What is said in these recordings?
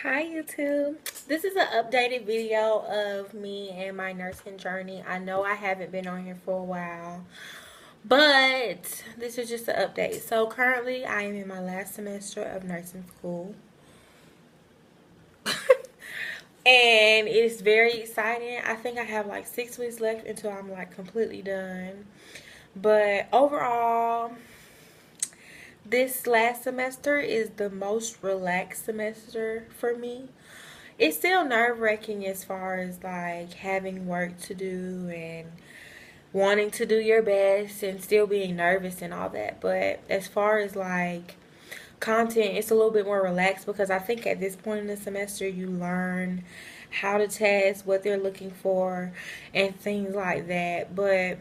Hi YouTube. This is an updated video of me and my nursing journey. I know I haven't been on here for a while, but this is just an update. So currently I am in my last semester of nursing school. And it's very exciting. I think I have like 6 weeks left until I'm like completely done. But overall, this last semester is the most relaxed semester for me. It's still nerve-wracking as far as like having work to do and wanting to do your best and still being nervous and all that. But as far as like content, it's a little bit more relaxed because I think at this point in the semester you learn how to test, what they're looking for, and things like that. But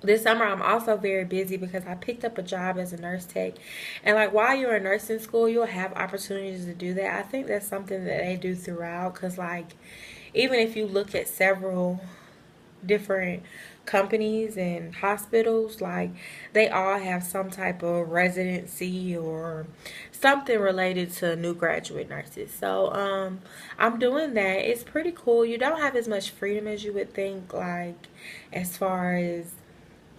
this summer I'm also very busy because I picked up a job as a nurse tech, and like while you're in nursing school you'll have opportunities to do that. I think that's something that they do throughout, because like even if you look at several different companies and hospitals, like they all have some type of residency or something related to new graduate nurses. So I'm doing that. It's pretty cool. You don't have as much freedom as you would think, like as far as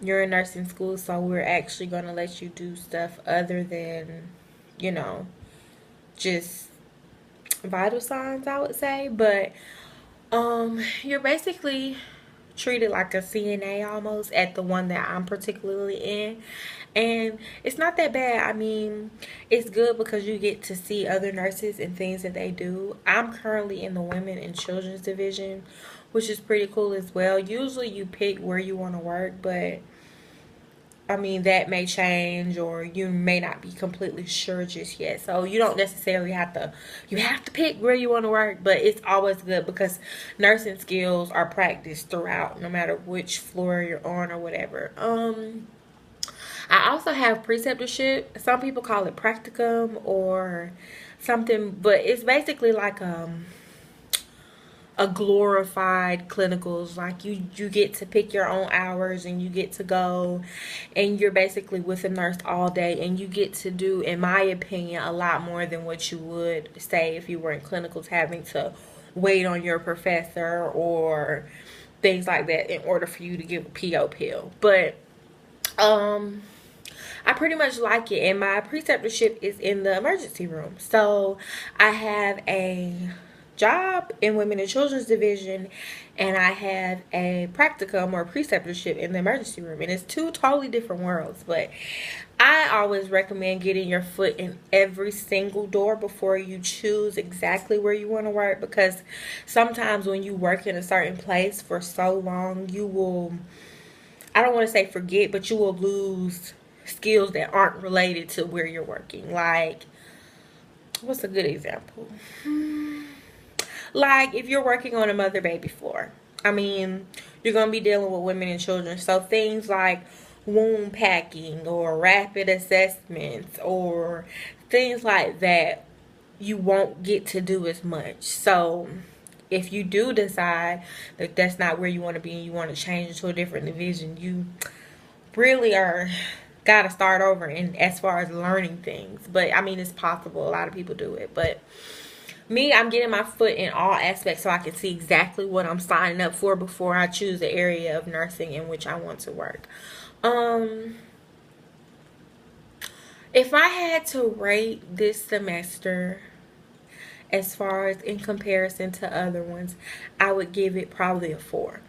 you're in nursing school, so we're actually going to let you do stuff other than, you know, just vital signs, I would say. But you're basically treated like a CNA almost at the one that I'm particularly in. And it's not that bad. I mean, it's good because you get to see other nurses and things that they do. I'm currently in the women and children's division, which is pretty cool as well. Usually you pick where you want to work, but I mean, that may change or you may not be completely sure just yet. So you don't necessarily you have to pick where you want to work, but it's always good because nursing skills are practiced throughout no matter which floor you're on or whatever. I also have preceptorship. Some people call it practicum or something, but it's basically like a glorified clinicals. Like you get to pick your own hours and you get to go and you're basically with a nurse all day, and you get to do, in my opinion, a lot more than what you would say if you were in clinicals, having to wait on your professor or things like that in order for you to give a PO pill. But I pretty much like it, and my preceptorship is in the emergency room. So I have a job in women and children's division, and I have a practicum or preceptorship in the emergency room, and it's two totally different worlds. But I always recommend getting your foot in every single door before you choose exactly where you want to work, because sometimes when you work in a certain place for so long, you will, I don't want to say forget, but you will lose skills that aren't related to where you're working. Like, what's a good example? Like, if you're working on a mother baby floor, I mean, you're going to be dealing with women and children. So, things like wound packing or rapid assessments or things like that, you won't get to do as much. So, if you do decide that that's not where you want to be and you want to change into a different division, you really are got to start over in as far as learning things. But I mean, it's possible. A lot of people do it. But me, I'm getting my foot in all aspects so I can see exactly what I'm signing up for before I choose the area of nursing in which I want to work. Um, if I had to rate this semester as far as in comparison to other ones, I would give it probably a 4.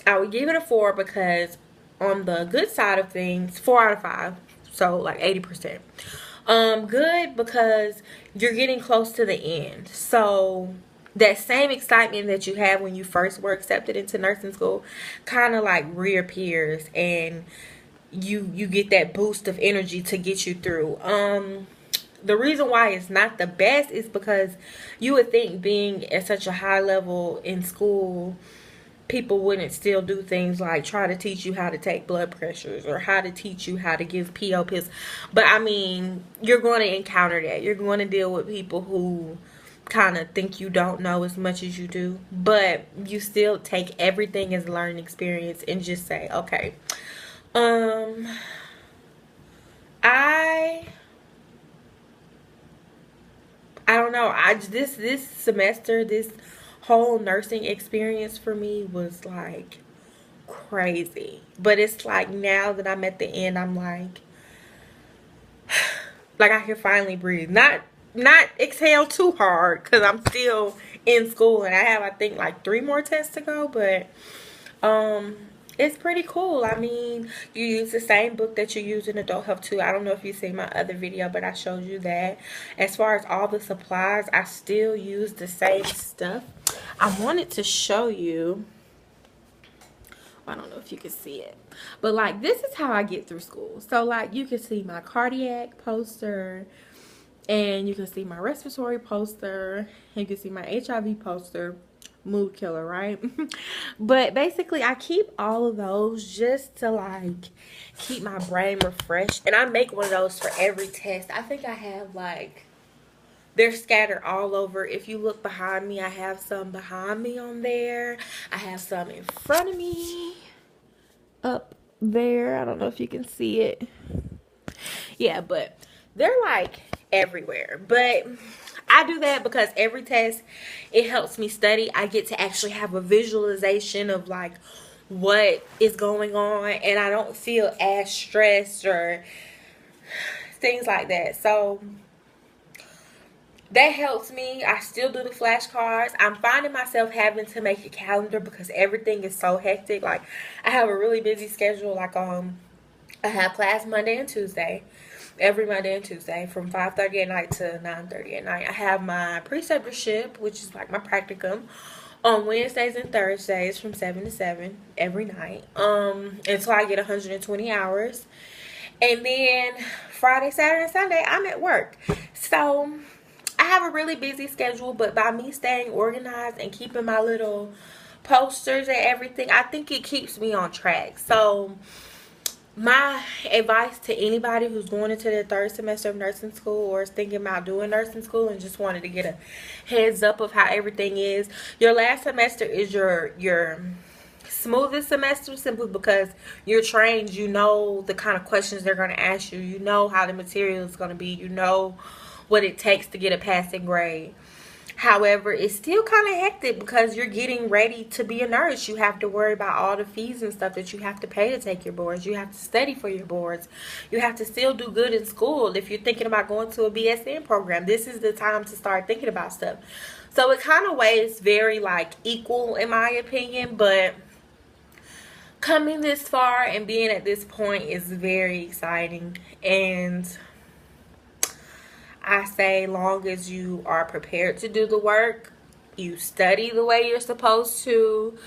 I would give it a 4 because on the good side of things, 4 out of 5, so like 80%. Good because you're getting close to the end. So that same excitement that you had when you first were accepted into nursing school kind of like reappears, and you get that boost of energy to get you through. The reason why it's not the best is because you would think being at such a high level in school, people wouldn't still do things like try to teach you how to take blood pressures or how to teach you how to give PO pills. But I mean, you're going to encounter that. You're going to deal with people who kind of think you don't know as much as you do, but you still take everything as a learning experience and just say, okay, um, I I don't know. This semester, this whole nursing experience for me was like crazy. But it's like now that I'm at the end, I'm like I can finally breathe. Not exhale too hard because I'm still in school and I have, I think, like 3 more tests to go. But um, it's pretty cool. I mean, you use the same book that you use in adult health too. I don't know if you see my other video, but I showed you that. As far as all the supplies, I still use the same stuff. I wanted to show you. I don't know if you can see it, but like this is how I get through school. So like you can see my cardiac poster, and you can see my respiratory poster, and you can see my HIV poster, mood killer, right? But basically I keep all of those just to like keep my brain refreshed, and I make one of those for every test. I think I have like, they're scattered all over. If you look behind me, I have some behind me on there. I have some in front of me up there. I don't know if you can see it. Yeah, but they're like everywhere. But I do that because every test, it helps me study. I get to actually have a visualization of like what is going on, and I don't feel as stressed or things like that. So that helps me. I still do the flashcards. I'm finding myself having to make a calendar because everything is so hectic. Like I have a really busy schedule. Like I have class Monday and Tuesday, every Monday and Tuesday from 5:30 at night to 9:30 at night. I have my preceptorship, which is like my practicum, on Wednesdays and Thursdays from 7 to 7 every night. Until I get 120 hours. And then Friday, Saturday, and Sunday, I'm at work. So I have a really busy schedule, but by me staying organized and keeping my little posters and everything, I think it keeps me on track. So my advice to anybody who's going into their 3rd semester of nursing school or is thinking about doing nursing school and just wanted to get a heads up of how everything is, your last semester is your smoothest semester, simply because you're trained. You know the kind of questions they're going to ask you. You know how the material is going to be. You know what it takes to get a passing grade. However, it's still kind of hectic because you're getting ready to be a nurse. You have to worry about all the fees and stuff that you have to pay to take your boards. You have to study for your boards. You have to still do good in school. If you're thinking about going to a BSN program, this is the time to start thinking about stuff. So it kind of weighs very like equal in my opinion, but coming this far and being at this point is very exciting. And I say, long as you are prepared to do the work, you study the way you're supposed to,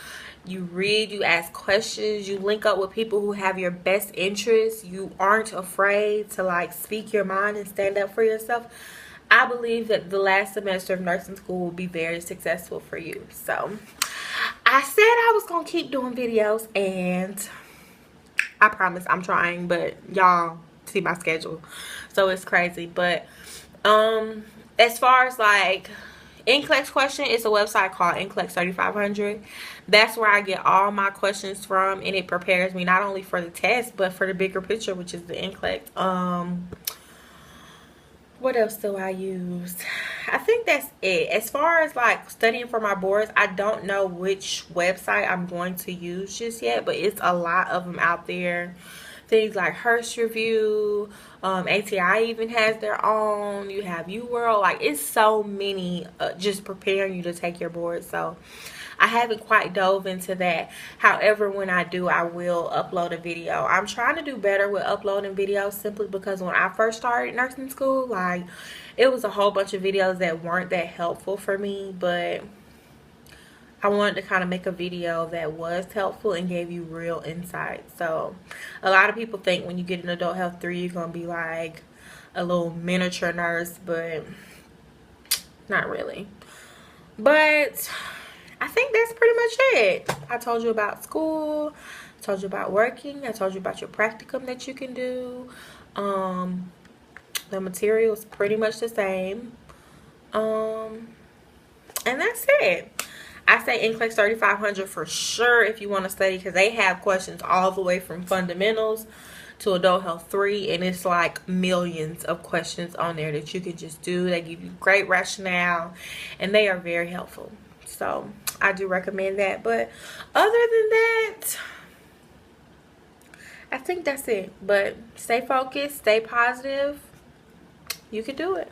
you read, you ask questions, you link up with people who have your best interests, you aren't afraid to like speak your mind and stand up for yourself, I believe that the last semester of nursing school will be very successful for you. So I said I was gonna keep doing videos, and I promise I'm trying, but y'all see my schedule, so it's crazy. But as far as like NCLEX question, it's a website called NCLEX 3500. That's where I get all my questions from, and it prepares me not only for the test but for the bigger picture, which is the NCLEX. What else do I use? I think that's it. As far as like studying for my boards, I don't know which website I'm going to use just yet, but it's a lot of them out there. Things like Hearst Review, ATI even has their own. You have UWorld. Like, it's so many just preparing you to take your board. So I haven't quite dove into that. However, when I do, I will upload a video. I'm trying to do better with uploading videos, simply because when I first started nursing school, like, it was a whole bunch of videos that weren't that helpful for me, but I wanted to kind of make a video that was helpful and gave you real insight. So a lot of people think when you get an adult health 3, you're going to be like a little miniature nurse, but not really. But I think that's pretty much it. I told you about school. I told you about working. I told you about your practicum that you can do. The material is pretty much the same. And that's it. I say NCLEX 3500 for sure if you want to study, because they have questions all the way from fundamentals to Adult Health 3, and it's like millions of questions on there that you can just do. They give you great rationale, and they are very helpful. So I do recommend that. But other than that, I think that's it. But stay focused, stay positive. You can do it.